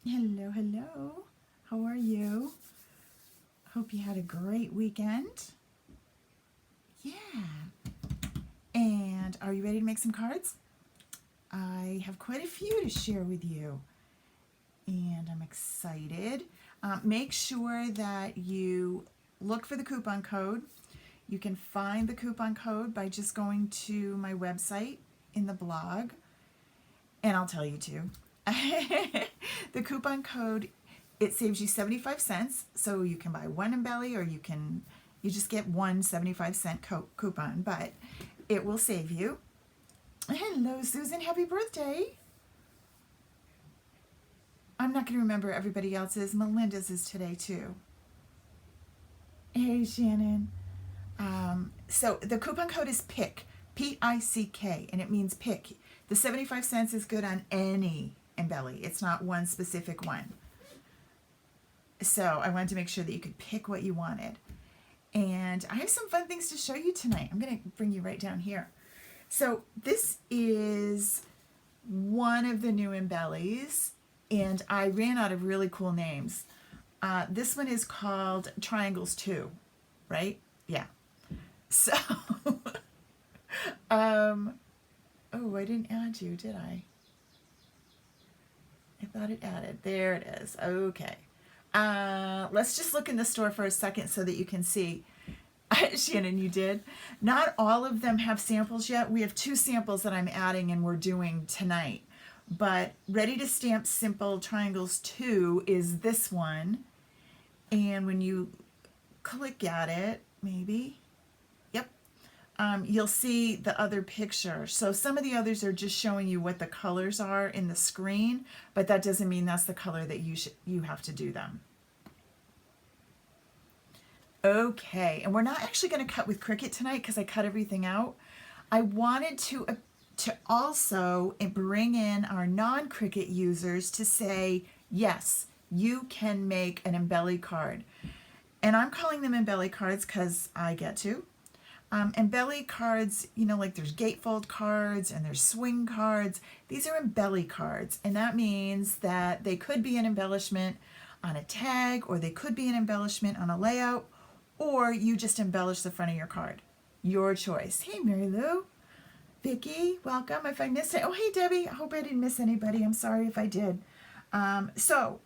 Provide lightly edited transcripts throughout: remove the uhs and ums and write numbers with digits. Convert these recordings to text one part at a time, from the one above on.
Hello, hello. How are you? Hope you had a great weekend. Yeah. And are you ready to make some cards? I have quite a few to share with you. And I'm excited. Make sure that you look for the coupon code. You can find the coupon code by just going to my website in the blog. And I'll tell you too. The coupon code, it saves you 75 cents, so you can buy one Embelly or you just get one 75-cent coupon, but it will save you. Hello, Susan, happy birthday. I'm not going to remember everybody else's. Melinda's is today too. Hey, Shannon. So the coupon code is PICK, P-I-C-K, and it means pick. The 75 cents is good on any Embelly. It's not one specific one. So I wanted to make sure that you could pick what you wanted. And I have some fun things to show you tonight. I'm going to bring you right down here. So this is one of the new Embellys, and I ran out of really cool names. This one is called Triangles 2, right? Yeah. So, oh, I didn't add you, did I? I thought it added. There it is. Okay. Let's just look in the store for a second so that you can see. Shannon, you did. Not all of them have samples yet. We have 2 samples that I'm adding and we're doing tonight. But Ready to Stamp Simple Triangles 2 is this one. And when you click at it, maybe, yep, you'll see the other picture. So some of the others are just showing you what the colors are in the screen, but that doesn't mean that's the color that you have to do them. Okay, and we're not actually going to cut with Cricut tonight because I cut everything out. I wanted to also bring in our non-Cricut users to say, yes, you can make an Embelly card. And I'm calling them Embelly cards because I get to. Embelly cards, you know, like there's gatefold cards and there's swing cards. These are Embelly cards, and that means that they could be an embellishment on a tag, or they could be an embellishment on a layout, or you just embellish the front of your card. Your choice. Hey, Mary Lou. Vicki, welcome. If I missed it. Oh, hey, Debbie. I hope I didn't miss anybody. I'm sorry if I did. So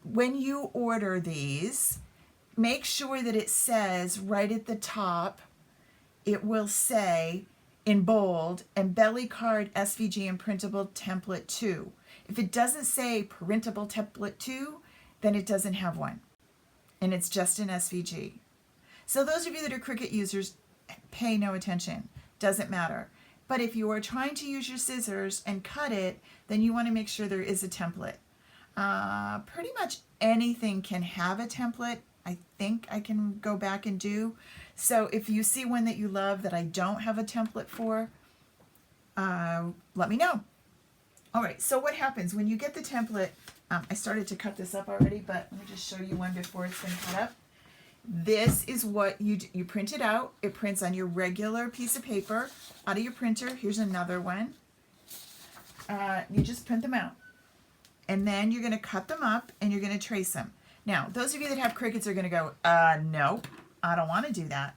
when you order these, make sure that it says right at the top, it will say in bold, Embelly Card SVG and Printable Template 2. If it doesn't say Printable Template 2, then it doesn't have one. And it's just an SVG. So those of you that are Cricut users, pay no attention. Doesn't matter. But if you are trying to use your scissors and cut it, then you want to make sure there is a template. Pretty much anything can have a template. I think I can go back and do. So if you see one that you love that I don't have a template for, let me know. All right, so what happens when you get the template? I started to cut this up already, but let me just show you one before it's been cut up. This is what you print it out. It prints on your regular piece of paper out of your printer. Here's another one. You just print them out. And then you're going to cut them up and you're going to trace them. Now, those of you that have Cricuts are going to go, no, I don't want to do that.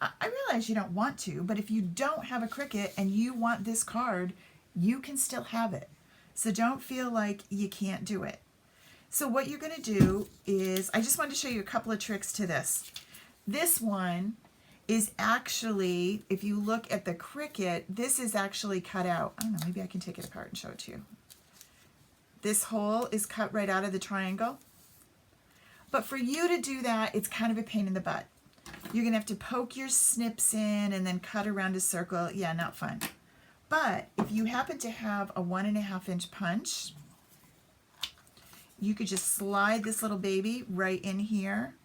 I realize you don't want to, but if you don't have a Cricut and you want this card, you can still have it. So don't feel like you can't do it. So what you're going to do is, I just wanted to show you a couple of tricks to this. This one is actually, if you look at the Cricut, this is actually cut out. I don't know, maybe I can take it apart and show it to you. This hole is cut right out of the triangle. But for you to do that, it's kind of a pain in the butt. You're going to have to poke your snips in and then cut around a circle. Yeah, not fun. But if you happen to have a 1.5 inch punch, you could just slide this little baby right in here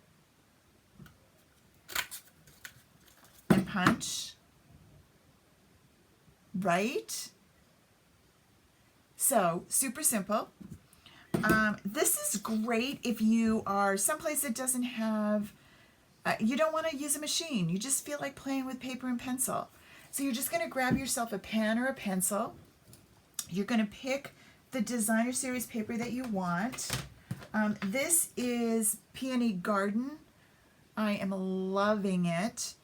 and punch. Right? So, super simple. This is great if you are someplace that doesn't have, you don't want to use a machine. You just feel like playing with paper and pencil. So you're just going to grab yourself a pen or a pencil. You're going to pick the designer series paper that you want. This is Peony Garden. I am loving it.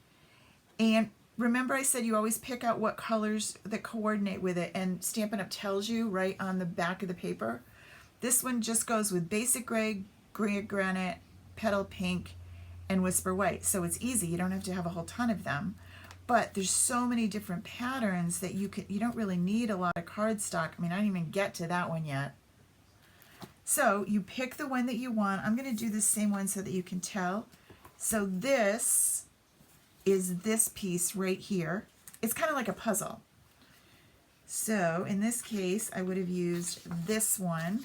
And remember I said you always pick out what colors that coordinate with it, and Stampin' Up! Tells you right on the back of the paper. This one just goes with Basic Gray, Gray Granite, Petal Pink, and Whisper White. So it's easy. You don't have to have a whole ton of them. But there's so many different patterns that you don't really need a lot of cardstock. I mean, I didn't even get to that one yet. So you pick the one that you want. I'm going to do the same one so that you can tell. So this is this piece right here. It's kind of like a puzzle. So in this case, I would have used this one.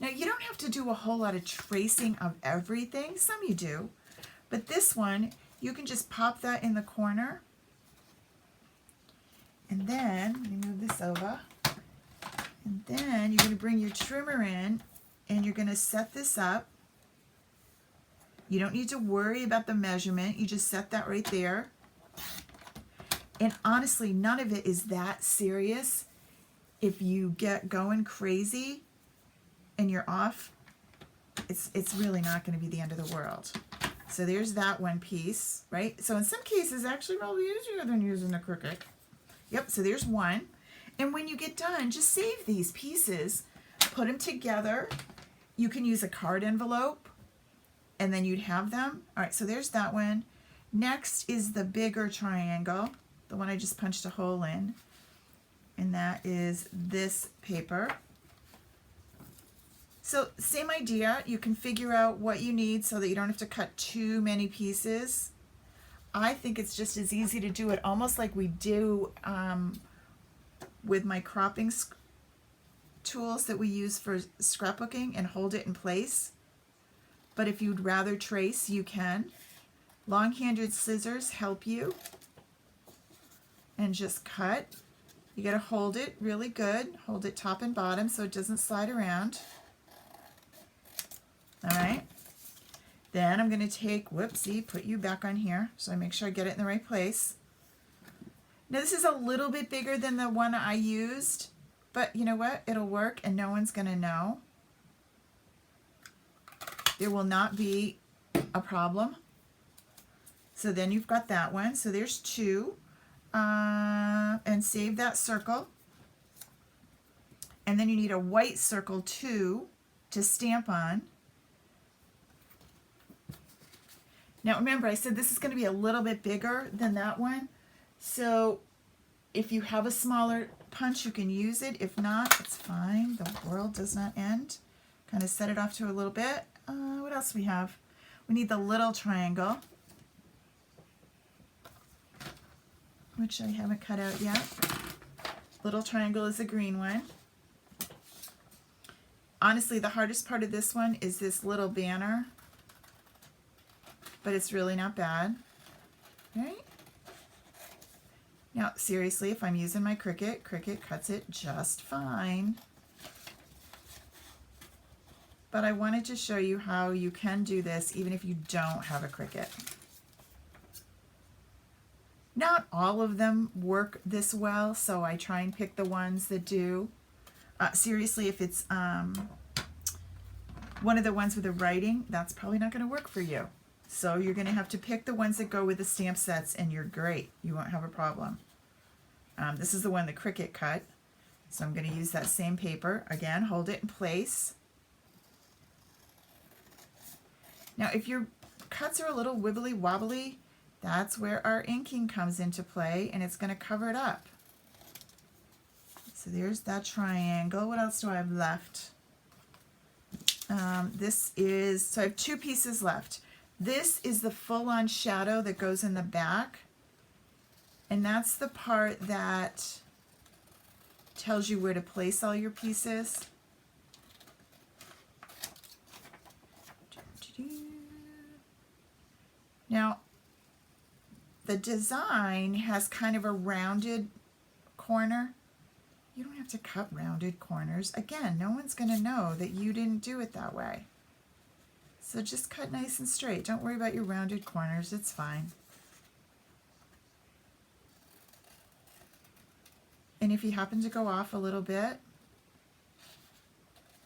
Now you don't have to do a whole lot of tracing of everything. Some you do. But this one, you can just pop that in the corner. And then, let me move this over. And then you're going to bring your trimmer in and you're going to set this up. You don't need to worry about the measurement. You just set that right there. And honestly, none of it is that serious. If you get going crazy and you're off, it's really not going to be the end of the world. So there's that one piece, right? So in some cases, actually probably easier than using the Cricut. Yep, so there's one. And when you get done, just save these pieces, put them together. You can use a card envelope, and then you'd have them. All right, so there's that one. Next is the bigger triangle, the one I just punched a hole in. And that is this paper. So same idea, you can figure out what you need so that you don't have to cut too many pieces. I think it's just as easy to do it almost like we do with my cropping tools that we use for scrapbooking, and hold it in place. But if you'd rather trace, you can. Long-handed scissors help you. And just cut. You got to hold it really good. Hold it top and bottom so it doesn't slide around. All right. Then I'm going to take, whoopsie, put you back on here so I make sure I get it in the right place. Now this is a little bit bigger than the one I used, but you know what? It'll work and no one's going to know. There will not be a problem. So then you've got that one. So there's two. And save that circle. And then you need a white circle too to stamp on. Now remember, I said this is going to be a little bit bigger than that one. So if you have a smaller punch, you can use it. If not, it's fine. The world does not end. Kind of set it off to a little bit. What else do we have? We need the little triangle, which I haven't cut out yet. Little triangle is the green one. Honestly, the hardest part of this one is this little banner, but it's really not bad, right? Now, seriously, if I'm using my Cricut, Cricut cuts it just fine. But I wanted to show you how you can do this even if you don't have a Cricut. Not all of them work this well, so I try and pick the ones that do. Seriously, if it's one of the ones with the writing, that's probably not going to work for you. So you're going to have to pick the ones that go with the stamp sets, and you're great. You won't have a problem. This is the one the Cricut cut, so I'm going to use that same paper. Again, hold it in place. Now, if your cuts are a little wibbly wobbly, that's where our inking comes into play, and it's going to cover it up. So there's that triangle. What else do I have left? So I have two pieces left. This is the full-on shadow that goes in the back, and that's the part that tells you where to place all your pieces. Now, the design has kind of a rounded corner. You don't have to cut rounded corners. Again, no one's going to know that you didn't do it that way. So just cut nice and straight. Don't worry about your rounded corners. It's fine. And if you happen to go off a little bit,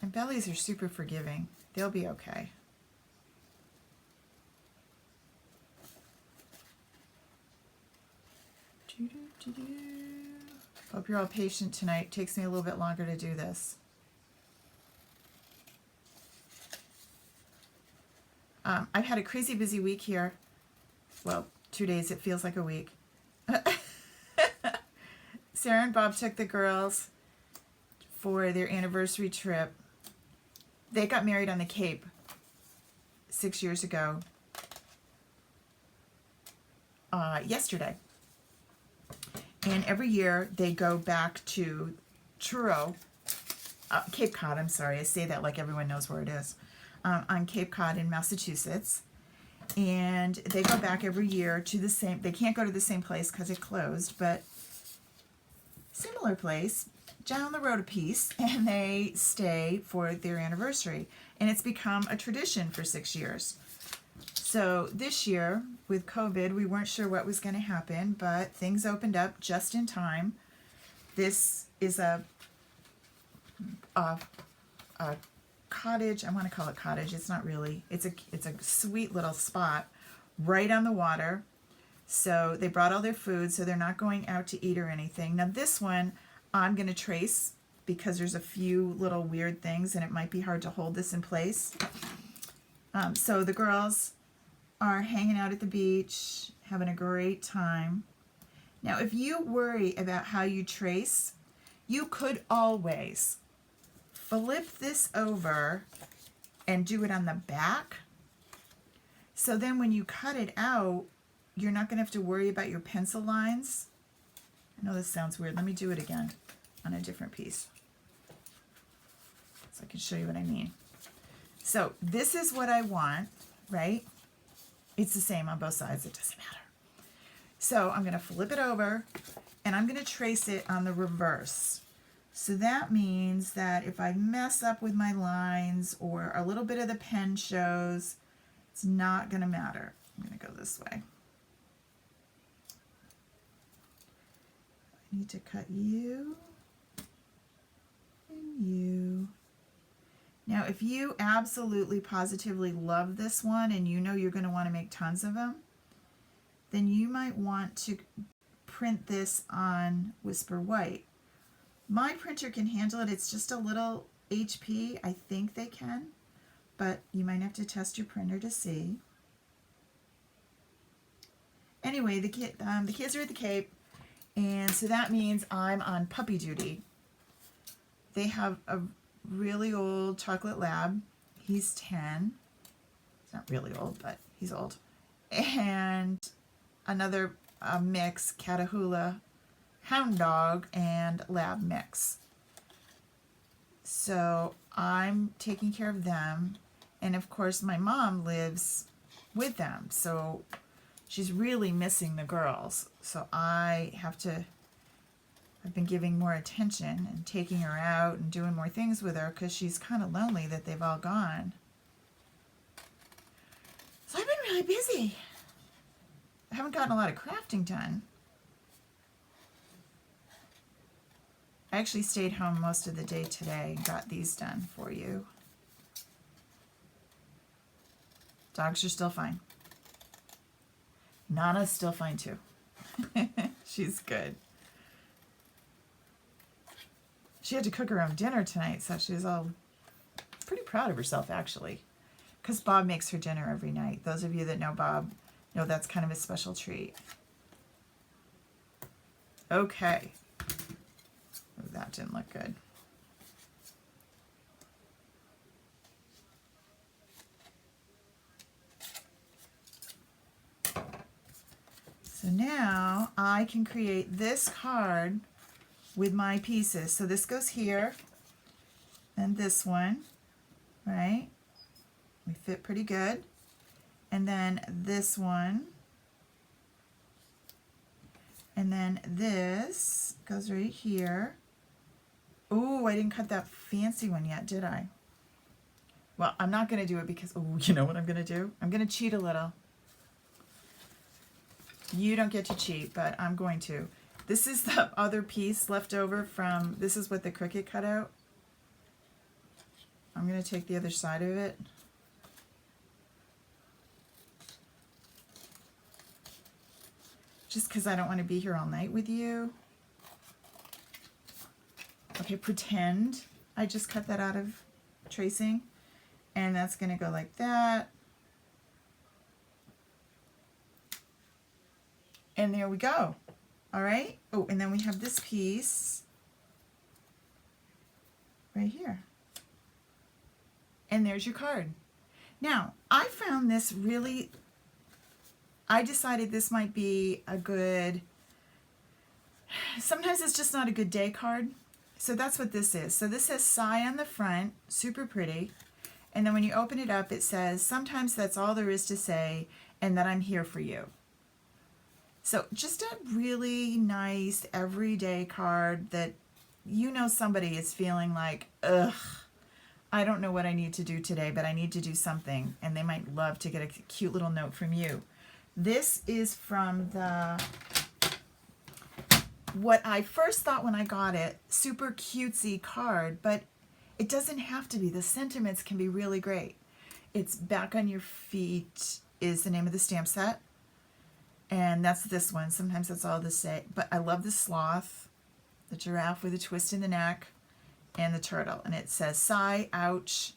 And bellies are super forgiving. They'll be okay. Hope you're all patient tonight. It takes me a little bit longer to do this. I've had a crazy busy week here. Well, 2 days, it feels like a week. Sarah and Bob took the girls for their anniversary trip. They got married on the Cape 6 years ago. Yesterday. And every year they go back to Truro, Cape Cod, I'm sorry, I say that like everyone knows where it is, on Cape Cod in Massachusetts. And they go back every year to the same, they can't go to the same place because it closed, but similar place, down the road a piece, and they stay for their anniversary. And it's become a tradition for 6 years. So this year, with COVID, we weren't sure what was going to happen, but things opened up just in time. This is a cottage. I want to call it cottage. It's not really. It's a sweet little spot right on the water. So they brought all their food, so they're not going out to eat or anything. Now this one, I'm going to trace because there's a few little weird things, and it might be hard to hold this in place. So the girls are hanging out at the beach, having a great time. Now, if you worry about how you trace, you could always flip this over and do it on the back. So then when you cut it out, you're not going to have to worry about your pencil lines. I know this sounds weird. Let me do it again on a different piece so I can show you what I mean. So this is what I want, right? It's the same on both sides. It doesn't matter. So I'm going to flip it over, and I'm going to trace it on the reverse. So that means that if I mess up with my lines or a little bit of the pen shows, it's not going to matter. I'm going to go this way. I need to cut you and you. Now, if you absolutely positively love this one and you know you're going to want to make tons of them, then you might want to print this on Whisper White. My printer can handle it. It's just a little HP. I think they can, but you might have to test your printer to see. Anyway, the kids are at the Cape, and so that means I'm on puppy duty. They have a really old chocolate lab. He's 10. He's not really old, but he's old. And another mix, Catahoula hound dog and lab mix. So I'm taking care of them. And of course my mom lives with them. So she's really missing the girls. So I've been giving more attention and taking her out and doing more things with her because she's kind of lonely that they've all gone. So I've been really busy. I haven't gotten a lot of crafting done. I actually stayed home most of the day today and got these done for you. Dogs are still fine. Nana's still fine too. She's good. She had to cook her own dinner tonight, so she's all pretty proud of herself, actually. Because Bob makes her dinner every night. Those of you that know Bob know that's kind of a special treat. Okay. Oh, that didn't look good. So now I can create this card with my pieces. So this goes here, and this one, right? We fit pretty good. And then this one. And then this goes right here. Oh, I didn't cut that fancy one yet, did I? Well, I'm not going to do it because, oh, you know what I'm going to do? I'm going to cheat a little. You don't get to cheat, but I'm going to. This is the other piece left over from, this is what the Cricut cut out. I'm going to take the other side of it. Just because I don't want to be here all night with you. Okay, pretend I just cut that out of tracing. And that's going to go like that. And there we go. All right. Oh, and then we have this piece right here. And there's your card. Now, I found this really, I decided this might be a good, sometimes it's just not a good day card. So that's what this is. So this says Sigh on the front, super pretty. And then when you open it up, it says, sometimes that's all there is to say, and that I'm here for you. So just a really nice everyday card that you know somebody is feeling like, ugh, I don't know what I need to do today, but I need to do something. And they might love to get a cute little note from you. This is from the, what I first thought when I got it, super cutesy card, but it doesn't have to be. The sentiments can be really great. It's Back on Your Feet is the name of the stamp set. And that's this one. Sometimes that's all the same. But I love the sloth, the giraffe with a twist in the neck, and the turtle. And it says, sigh, ouch.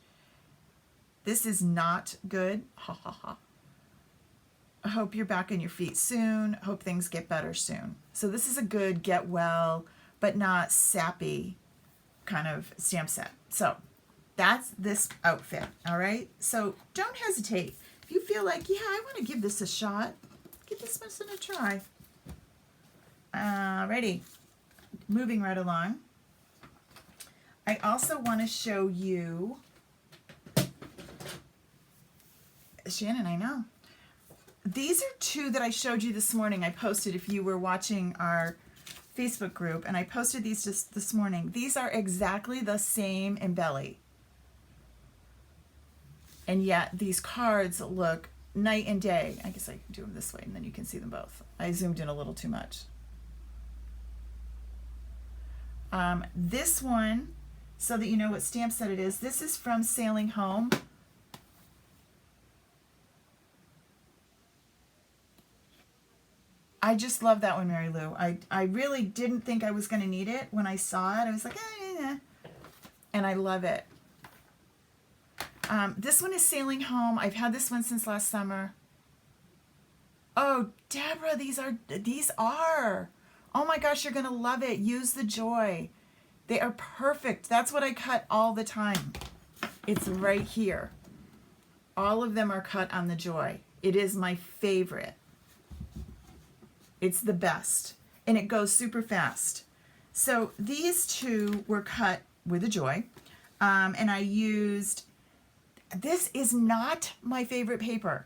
This is not good. Ha ha ha. I hope you're back on your feet soon. Hope things get better soon. So this is a good get well, but not sappy kind of stamp set. So that's this outfit. All right. So don't hesitate. If you feel like, yeah, I want to give this a shot, give this one a try. Alrighty, moving right along. I also want to show you, Shannon, I know. These are two that I showed you this morning. I posted if you were watching our Facebook group, and I posted these just this morning. These are exactly the same embelly. And yet these cards look night and day. I guess I can do them this way and then you can see them both. I zoomed in a little too much. This one, so that you know what stamp set it is, this is from Sailing Home. I just love that one, Mary Lou. I really didn't think I was going to need it. When I saw it, I was like, eh. And I love it. This one is Sailing Home. I've had this one since last summer. Oh, Deborah, these are. Oh my gosh, you're going to love it. Use the joy. They are perfect. That's what I cut all the time. It's right here. All of them are cut on the joy. It is my favorite. It's the best. And it goes super fast. So these two were cut with a joy. And I used, this is not my favorite paper.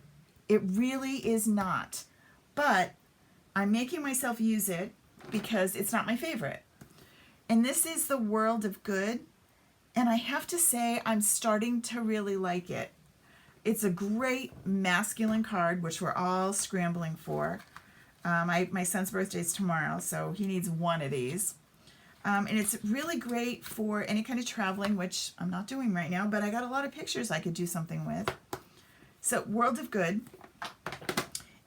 It really is not. But I'm making myself use it because it's not my favorite. And this is the World of Good. And I have to say, I'm starting to really like it. It's a great masculine card, which we're all scrambling for. My son's birthday is tomorrow, so he needs one of these. And it's really great for any kind of traveling, which I'm not doing right now, but I got a lot of pictures I could do something with. So World of Good.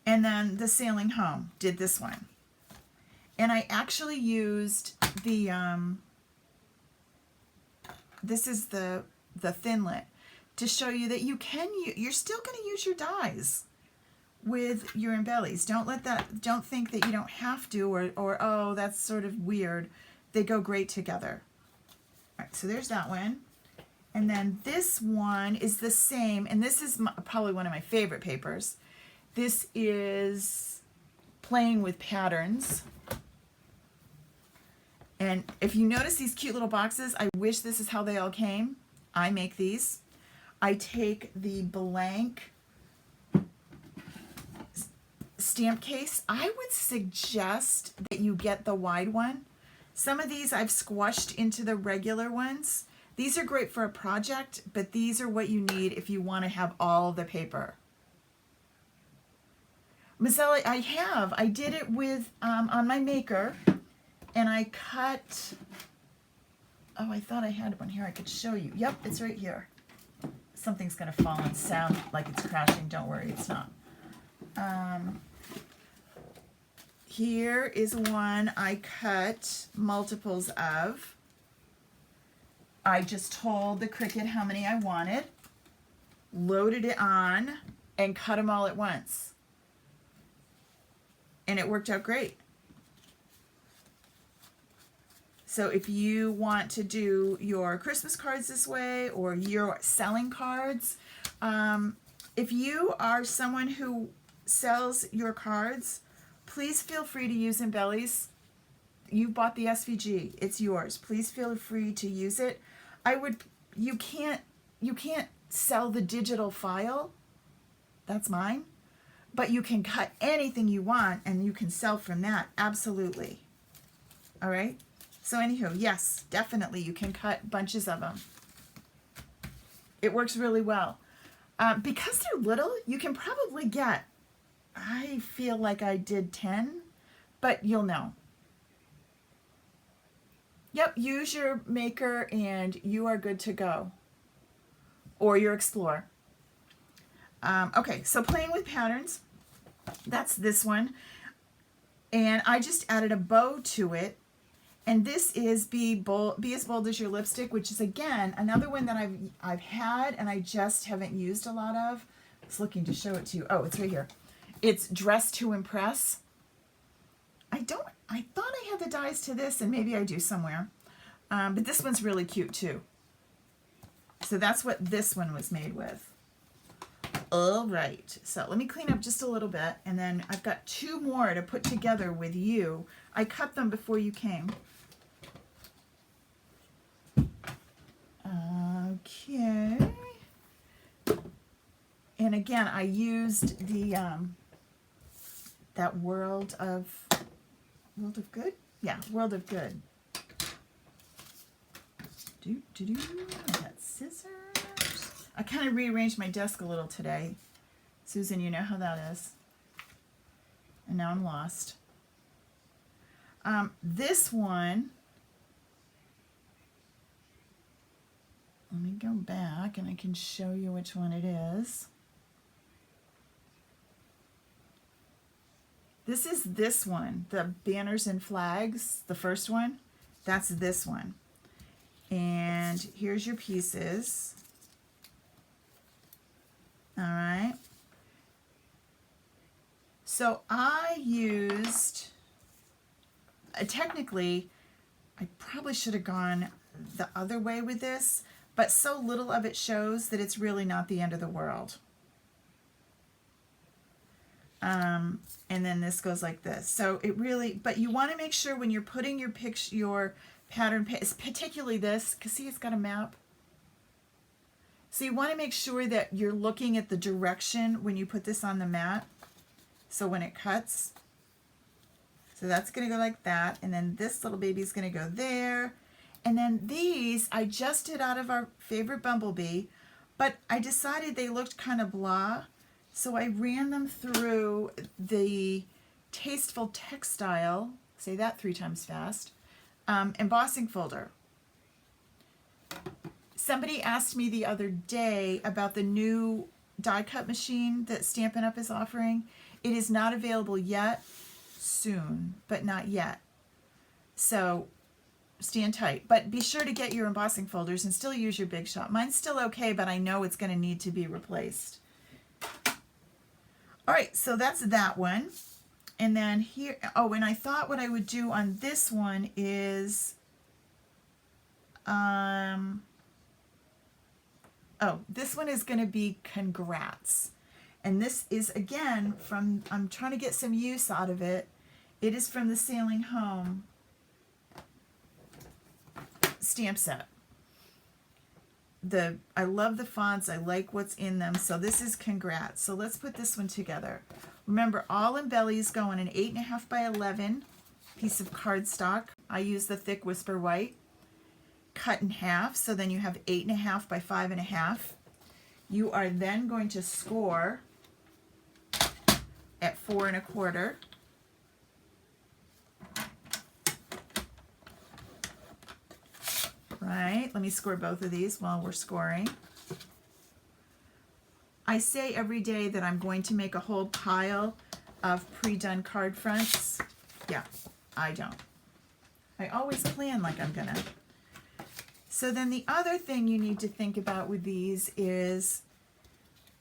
And then the Sailing Home did this one. And I actually used the, this is the Thinlit to show you that you're still going to use your dies with your embellies. Don't think that you don't have to, or oh, that's sort of weird. They go great together. All right, so there's that one. And then this one is the same, and this is probably one of my favorite papers. This is Playing with Patterns. And if you notice these cute little boxes, I wish this is how they all came. I make these. I take the blank stamp case. I would suggest that you get the wide one. Some of these I've squashed into the regular ones. These are great for a project, but these are what you need if you want to have all the paper. Mazzella, I did it with, on my maker, and I cut, oh, I thought I had one here I could show you. Yep, it's right here. Something's going to fall and sound like it's crashing. Don't worry, it's not. Here is one I cut multiples of. I just told the Cricut how many I wanted, loaded it on, and cut them all at once. And it worked out great. So if you want to do your Christmas cards this way, or your selling cards, if you are someone who sells your cards, please feel free to use embellies. You bought the SVG, it's yours. Please feel free to use it. You can't sell the digital file. That's mine. But you can cut anything you want and you can sell from that. Absolutely. All right. So anywho, yes, definitely you can cut bunches of them. It works really well. Because they're little, you can probably get, I feel like I did 10, but you'll know. Yep, use your maker and you are good to go. Or your Explorer. Okay, so playing with patterns, that's this one. And I just added a bow to it. And this is Be As Bold As Your Lipstick, which is, again, another one that I've had and I just haven't used a lot of. I was looking to show it to you. Oh, it's right here. It's Dress to Impress. I thought I had the dies to this, and maybe I do somewhere. But this one's really cute, too. So that's what this one was made with. All right. So let me clean up just a little bit, and then I've got 2 more to put together with you. I cut them before you came. Okay. And again, I used the that World of Good? Yeah, World of Good. I got scissors. I kind of rearranged my desk a little today. Susan, you know how that is. And now I'm lost. This one, let me go back and I can show you which one it is. This is this one, the banners and flags, the first one. That's this one. And here's your pieces. All right. So I used, technically, I probably should have gone the other way with this, but so little of it shows that it's really not the end of the world. And then this goes like this. So it really, but you want to make sure when you're putting your pattern, particularly this, because see, it's got a map. So you want to make sure that you're looking at the direction when you put this on the mat. So when it cuts, so that's going to go like that. And then this little baby is going to go there. And then these, I just did out of our favorite Bumblebee, but I decided they looked kind of blah. So I ran them through the Tasteful Textile, say that 3 times fast, embossing folder. Somebody asked me the other day about the new die cut machine that Stampin' Up! Is offering. It is not available yet. Soon, but not yet. So stand tight. But be sure to get your embossing folders and still use your Big Shot. Mine's still okay, but I know it's going to need to be replaced. All right, so that's that one. And then here, oh, and I thought what I would do on this one is, oh, this one is going to be Congrats. And this is, again, from, I'm trying to get some use out of it. It is from the Sailing Home stamp set. I love the fonts. I like what's in them. So this is Congrats. So let's put this one together. Remember, all embellies go on an 8.5 by 11 piece of cardstock. I use the thick Whisper White. Cut in half, so then you have 8.5 by 5.5. You are then going to score at 4 1/4. Right, let me score both of these while we're scoring. I say every day that I'm going to make a whole pile of pre-done card fronts. Yeah, I don't. I always plan like I'm gonna. So then the other thing you need to think about with these is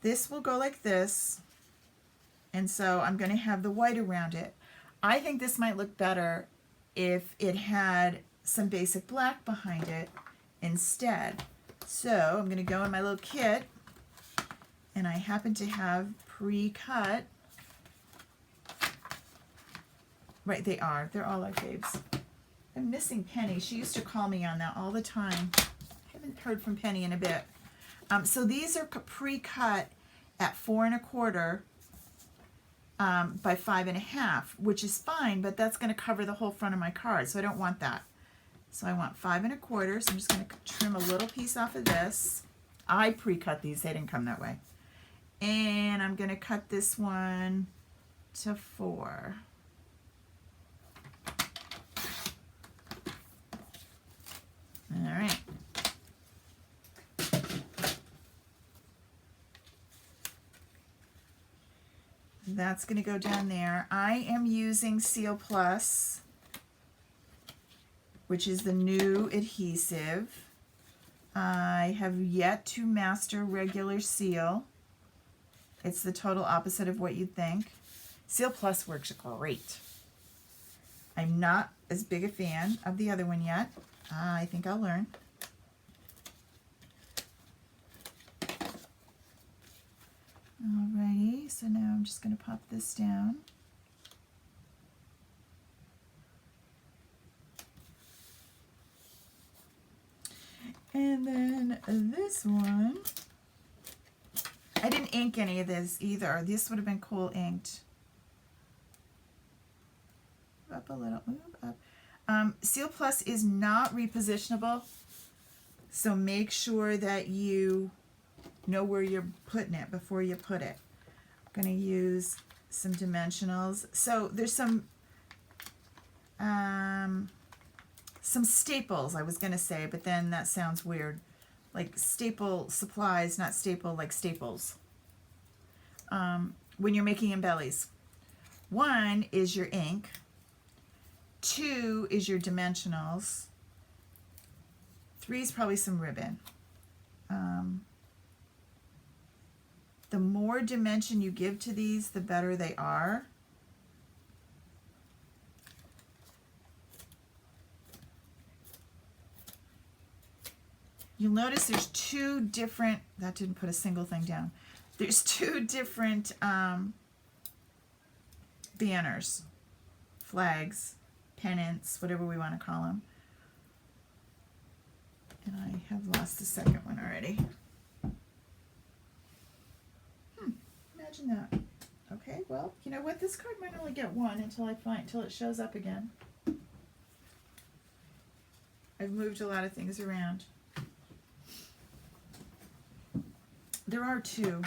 this will go like this, and so I'm going to have the white around it. I think this might look better if it had some basic black behind it instead. So I'm going to go in my little kit, and I happen to have pre-cut. Right, they are. They're all our faves. I'm missing Penny. She used to call me on that all the time. I haven't heard from Penny in a bit. So these are pre-cut at 4 1/4 by 5 1/2, which is fine, but that's going to cover the whole front of my card, so I don't want that. So I want 5 1/4, so I'm just going to trim a little piece off of this. I pre-cut these. They didn't come that way. And I'm going to cut this one to 4. All right. That's going to go down there. I am using Seal Plus, which is the new adhesive. I have yet to master regular seal. It's the total opposite of what you'd think. Seal Plus works great. I'm not as big a fan of the other one yet. I think I'll learn. Alrighty, so now I'm just going to pop this down. And then this one, I didn't ink any of this either. This would have been cool inked. Up a little, move up. Seal Plus is not repositionable, so make sure that you know where you're putting it before you put it. I'm going to use some dimensionals. So there's some staples I was going to say, but then that sounds weird. Like staple supplies, not staple like staples. When you're making embellies. 1 is your ink. 2 is your dimensionals. 3 is probably some ribbon. The more dimension you give to these, the better they are. You'll notice there's 2 different, that didn't put a single thing down. There's 2 different banners, flags, pennants, whatever we want to call them. And I have lost the second one already. Imagine that. Okay, well, you know what? This card might only get 1 until it shows up again. I've moved a lot of things around. There are 2.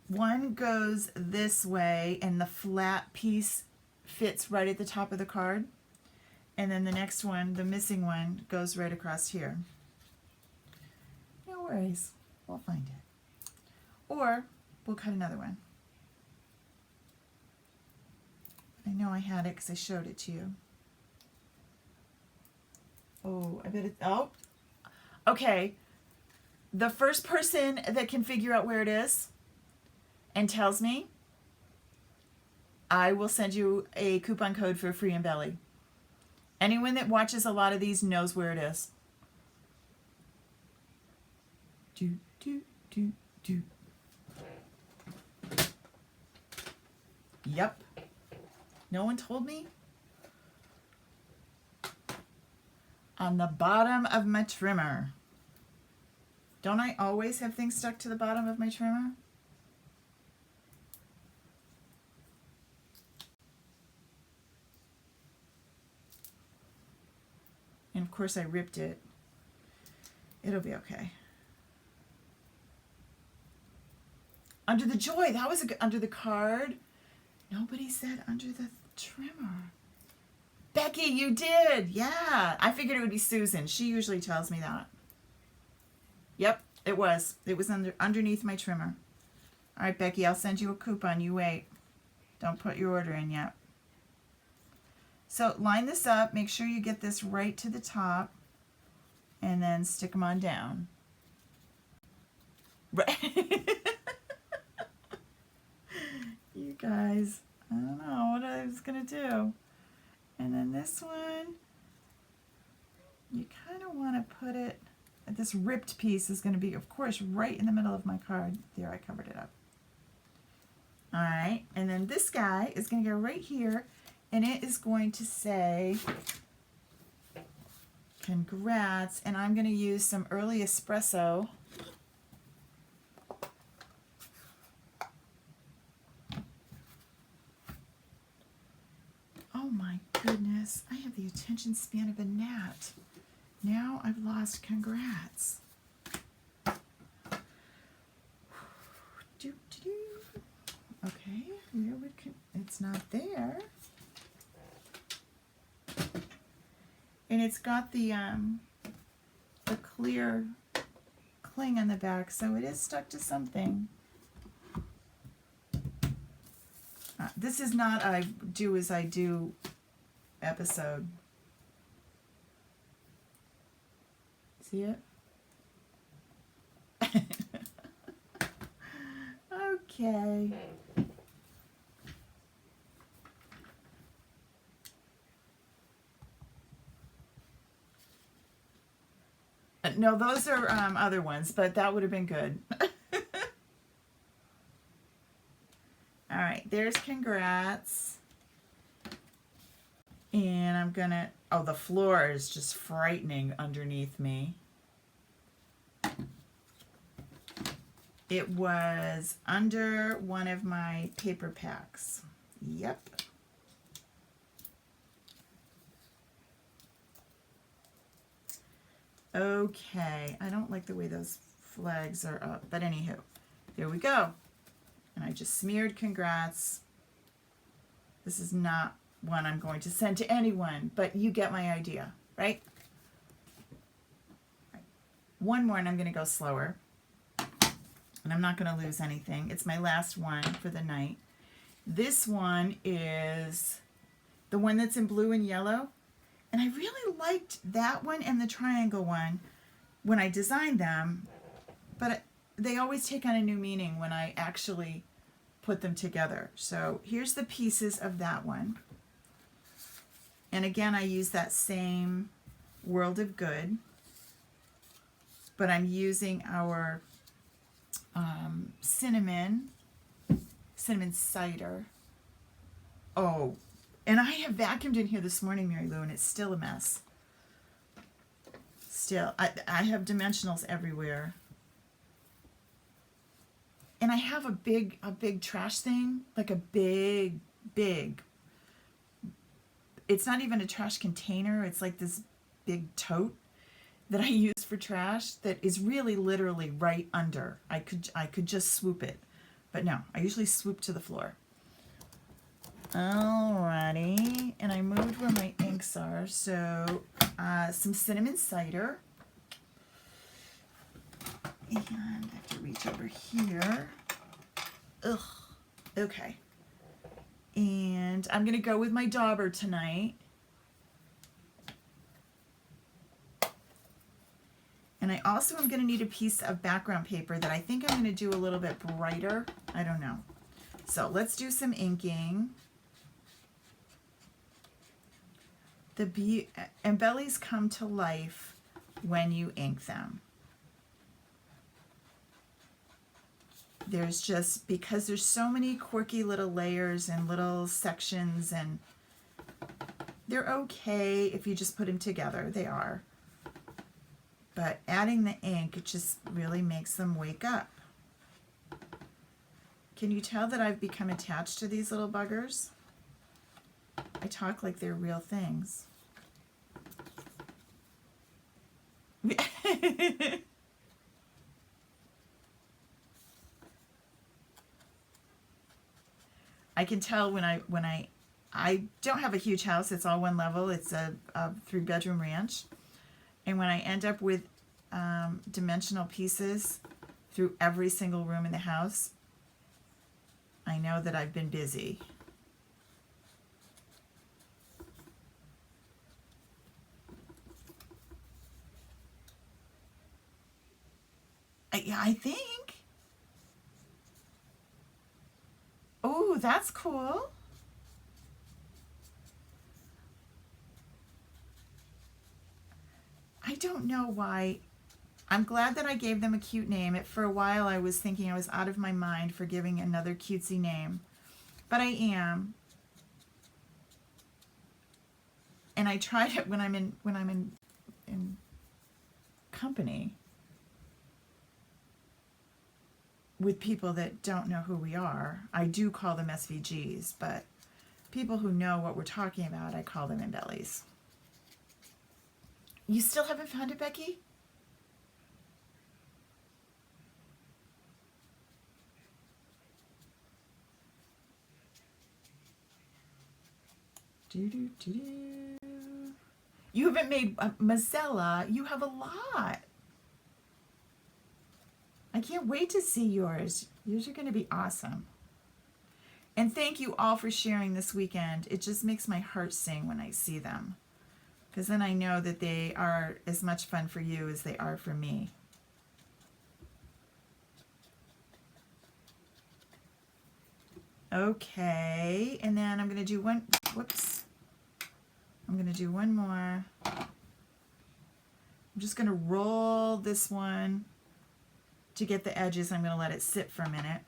One goes this way, and the flat piece fits right at the top of the card. And then the next one, the missing one, goes right across here. No worries, we'll find it. Or we'll cut another one. I know I had it because I showed it to you. Oh, I bet it, oh, okay. The first person that can figure out where it is and tells me, I will send you a coupon code for a free embelly. Anyone that watches a lot of these knows where it is. Do, do, do, do. Yep. No one told me? On the bottom of my trimmer. Don't I always have things stuck to the bottom of my trimmer? And of course I ripped it. It'll be okay. Under the joy, that was under the card. Nobody said under the trimmer. Becky, you did. Yeah. I figured it would be Susan. She usually tells me that. Yep, it was. It was underneath my trimmer. All right, Becky, I'll send you a coupon. You wait. Don't put your order in yet. So line this up. Make sure you get this right to the top. And then stick them on down. Right. You guys, I don't know what I was going to do. And then this one, you kind of want to put it, this ripped piece is going to be, of course, right in the middle of my card. There, I covered it up. All right, and then this guy is going to go right here, and it is going to say, congrats, and I'm going to use some early espresso. Oh my goodness, I have the attention span of a gnat. Now I've lost congrats. Okay, where would it's not there. And it's got the clear cling on the back, so it is stuck to something. This is not a do as I do episode. See it? Okay. No, those are other ones, but that would have been good. All right, there's congrats. And I'm gonna, oh, the floor is just frightening underneath me. It was under one of my paper packs. Yep. Okay, I don't like the way those flags are up, but anywho, there we go. And I just smeared congrats. This is not one I'm going to send to anyone, but you get my idea, right? One more and I'm going to go slower. And I'm not going to lose anything. It's my last one for the night. This one is the one that's in blue and yellow. And I really liked that one and the triangle one when I designed them, but they always take on a new meaning when I actually put them together. So here's the pieces of that one. And again, I use that same World of Good, but I'm using our cinnamon cider. Oh, and I have vacuumed in here this morning, Mary Lou, and it's still a mess. Still, I have dimensionals everywhere. And I have a big trash thing, like a big, it's not even a trash container, it's like this big tote that I use for trash that is really literally right under. I could just swoop it, but no, I usually swoop to the floor. Alrighty, and I moved where my inks are, so some cinnamon cider. And I have to reach over here. Ugh, okay. And I'm gonna go with my dauber tonight. And I also am gonna need a piece of background paper that I think I'm gonna do a little bit brighter. I don't know. So let's do some inking. The embellies come to life when you ink them. There's just, because there's so many quirky little layers and little sections, and they're okay if you just put them together, they are. But adding the ink, it just really makes them wake up. Can you tell that I've become attached to these little buggers? I talk like they're real things. I can tell when I I don't have a huge house. It's all one level. It's a 3-bedroom ranch. And when I end up with dimensional pieces through every single room in the house, I know that I've been busy. Yeah, I think. Oh, that's cool. I don't know why. I'm glad that I gave them a cute name. For a while I was thinking I was out of my mind for giving another cutesy name. But I am. And I tried it when I'm in company with people that don't know who we are. I do call them SVGs, but people who know what we're talking about, I call them in bellies. You still haven't found it, Becky? You haven't made Mozilla. You have a lot. I can't wait to see yours. Yours are going to be awesome. And thank you all for sharing this weekend. It just makes my heart sing when I see them, because then I know that they are as much fun for you as they are for me. Okay, and then I'm going to do one, whoops. I'm going to do one more. I'm just going to roll this one to get the edges. I'm going to let it sit for a minute.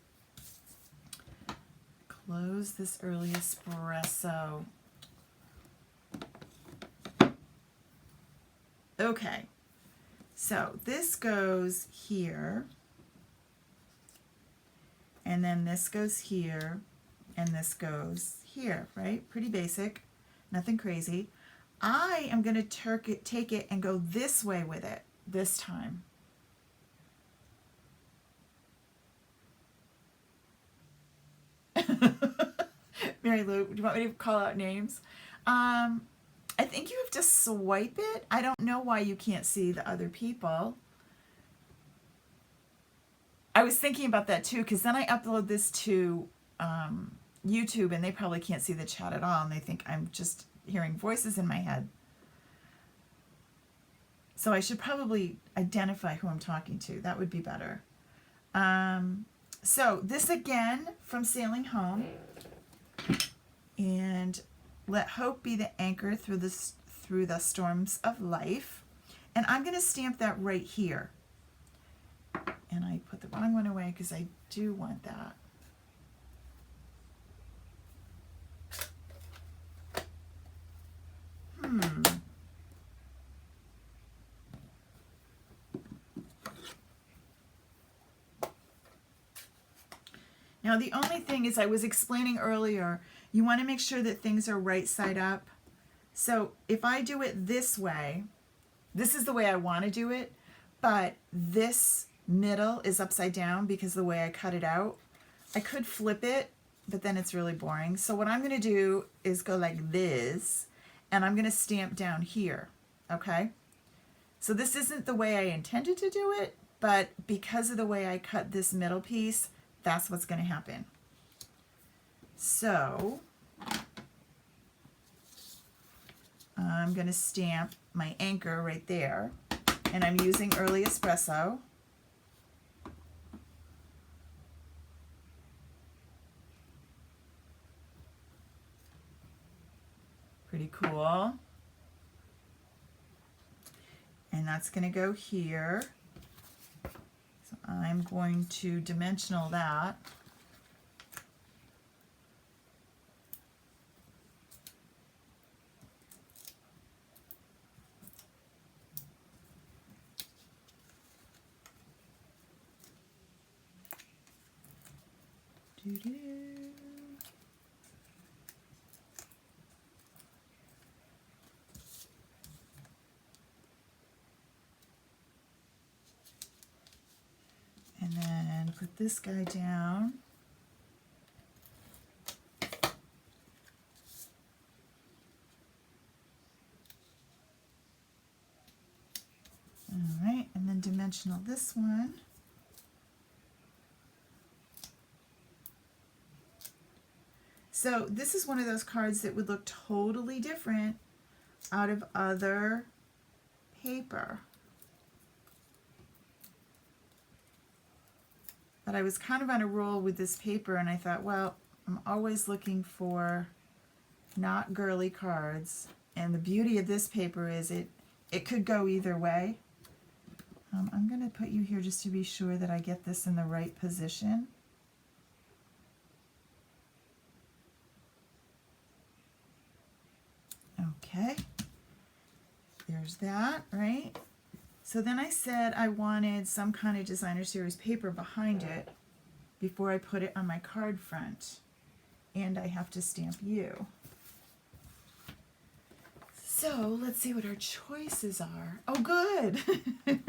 Close this early espresso. Okay, so this goes here, and then this goes here, and this goes here, right? Pretty basic, nothing crazy. I am going to take it and go this way with it this time. Mary Lou, do you want me to call out names? I think you have to swipe it. I don't know why you can't see the other people. I was thinking about that too, because then I upload this to YouTube and they probably can't see the chat at all, and they think I'm just hearing voices in my head. So I should probably identify who I'm talking to. That would be better. So this again from Sailing Home. And let hope be the anchor through the storms of life. And I'm going to stamp that right here. And I put the wrong one away because I do want that. Now the only thing is, I was explaining earlier, you want to make sure that things are right side up. So if I do it this way, this is the way I want to do it, but this middle is upside down because of the way I cut it out. I could flip it, but then it's really boring. So what I'm going to do is go like this, and I'm going to stamp down here, okay? So this isn't the way I intended to do it, but because of the way I cut this middle piece, that's what's going to happen. So I'm going to stamp my anchor right there, and I'm using Early Espresso. Pretty cool. And that's going to go here. So I'm going to dimensional that. Doo-doo. And then put this guy down. dimensional this one. So this is one of those cards that would look totally different out of other paper. But I was kind of on a roll with this paper, and I thought, well, I'm always looking for not girly cards. And the beauty of this paper is it could go either way. I'm going to put you here just to be sure that I get this in the right position. Okay, there's that, right? So then I said I wanted some kind of designer series paper behind it before I put it on my card front. And I have to stamp you. So let's see what our choices are. Oh, good. It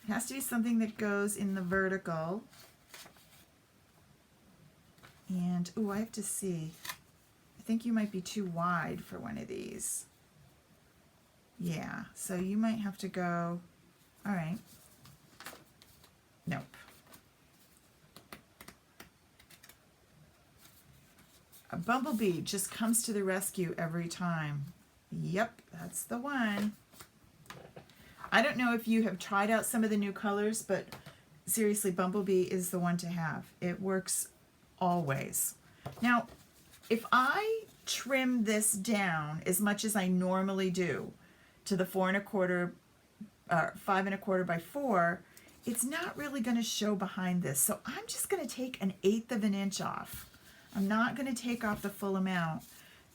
has to be something that goes in the vertical. And, oh, I have to see. I think you might be too wide for one of these. Yeah, so you might have to go, all right. Nope. A bumblebee just comes to the rescue every time. Yep, that's the one. I don't know if you have tried out some of the new colors, but seriously, bumblebee is the one to have. It works always. Now, if I trim this down as much as I normally do to the 4 1/4, 5 1/4 by 4, it's not really going to show behind this. So I'm just going to take 1/8 of an inch off. I'm not going to take off the full amount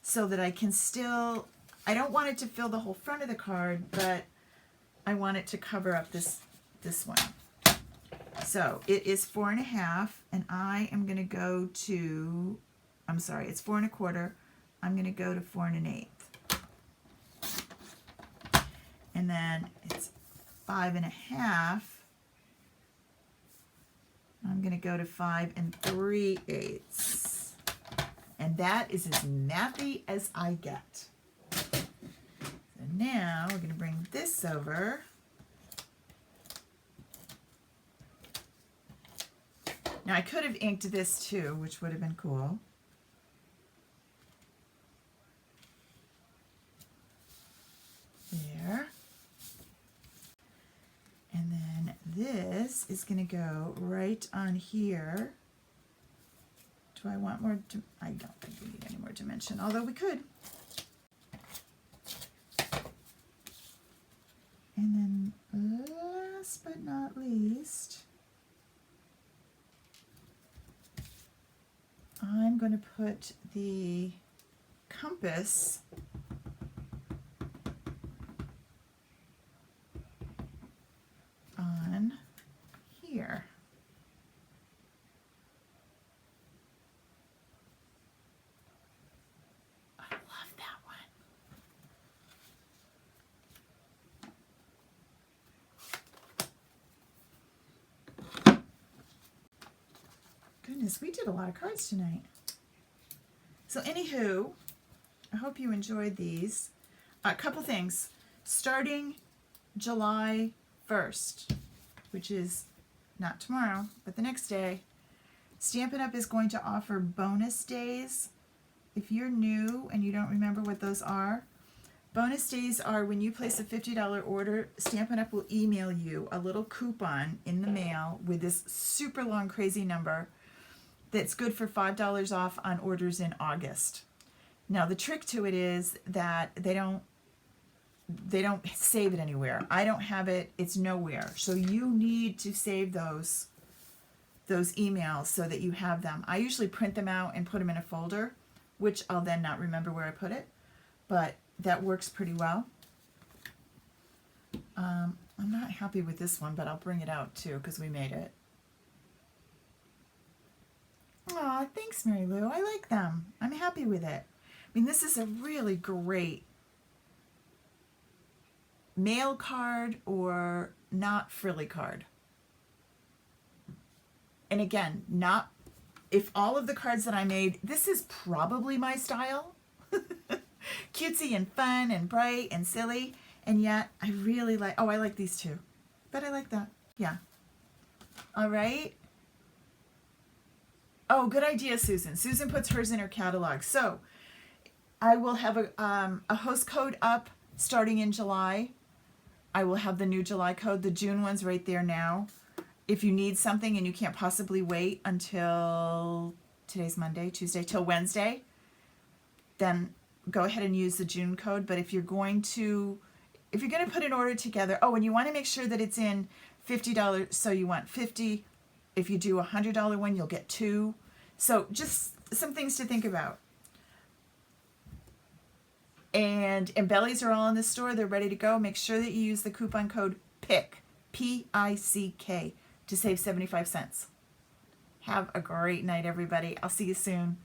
so that I can still, I don't want it to fill the whole front of the card, but I want it to cover up this one. So it is 4 1/2, and I am going to go to, I'm sorry, it's 4 1/4. I'm going to go to 4 1/8. And then it's 5 1/2. I'm going to go to 5 3/8. And that is as mathy as I get. So now we're going to bring this over. Now I could have inked this too, which would have been cool. There. And then this is going to go right on here. Do I want more? I don't think we need any more dimension, although we could. And then last but not least, I'm going to put the compass on here. I love that one. Goodness, we did a lot of cards tonight. So anywho, I hope you enjoyed these. A couple things. Starting July 1st, which is not tomorrow, but the next day, Stampin' Up! Is going to offer bonus days. If you're new and you don't remember what those are, bonus days are when you place a $50 order, Stampin' Up! Will email you a little coupon in the mail with this super long crazy number that's good for $5 off on orders in August. Now the trick to it is that they don't save it anywhere. I don't have it, it's nowhere. So you need to save those emails so that you have them. I usually print them out and put them in a folder, which I'll then not remember where I put it, but that works pretty well. I'm not happy with this one, but I'll bring it out too because we made it. Aw, thanks, Mary Lou. I like them. I'm happy with it. I mean, this is a really great mail card or not frilly card. And again, not if all of the cards that I made, this is probably my style. Cutesy and fun and bright and silly. And yet I really like, oh, I like these two. But I like that. Yeah. All right. Oh, good idea, Susan. Susan puts hers in her catalog. So I will have a host code up starting in July. I will have the new July code. The June one's right there now. If you need something and you can't possibly wait until today's Monday, Tuesday, till Wednesday, then go ahead and use the June code. But if you're going to put an order together, oh, and you want to make sure that it's in $50, so you want 50. If you do a $100 one, you'll get 2. So just some things to think about. And bellies are all in the store. They're ready to go. Make sure that you use the coupon code PICK, P-I-C-K, to save 75 cents. Have a great night, everybody. I'll see you soon.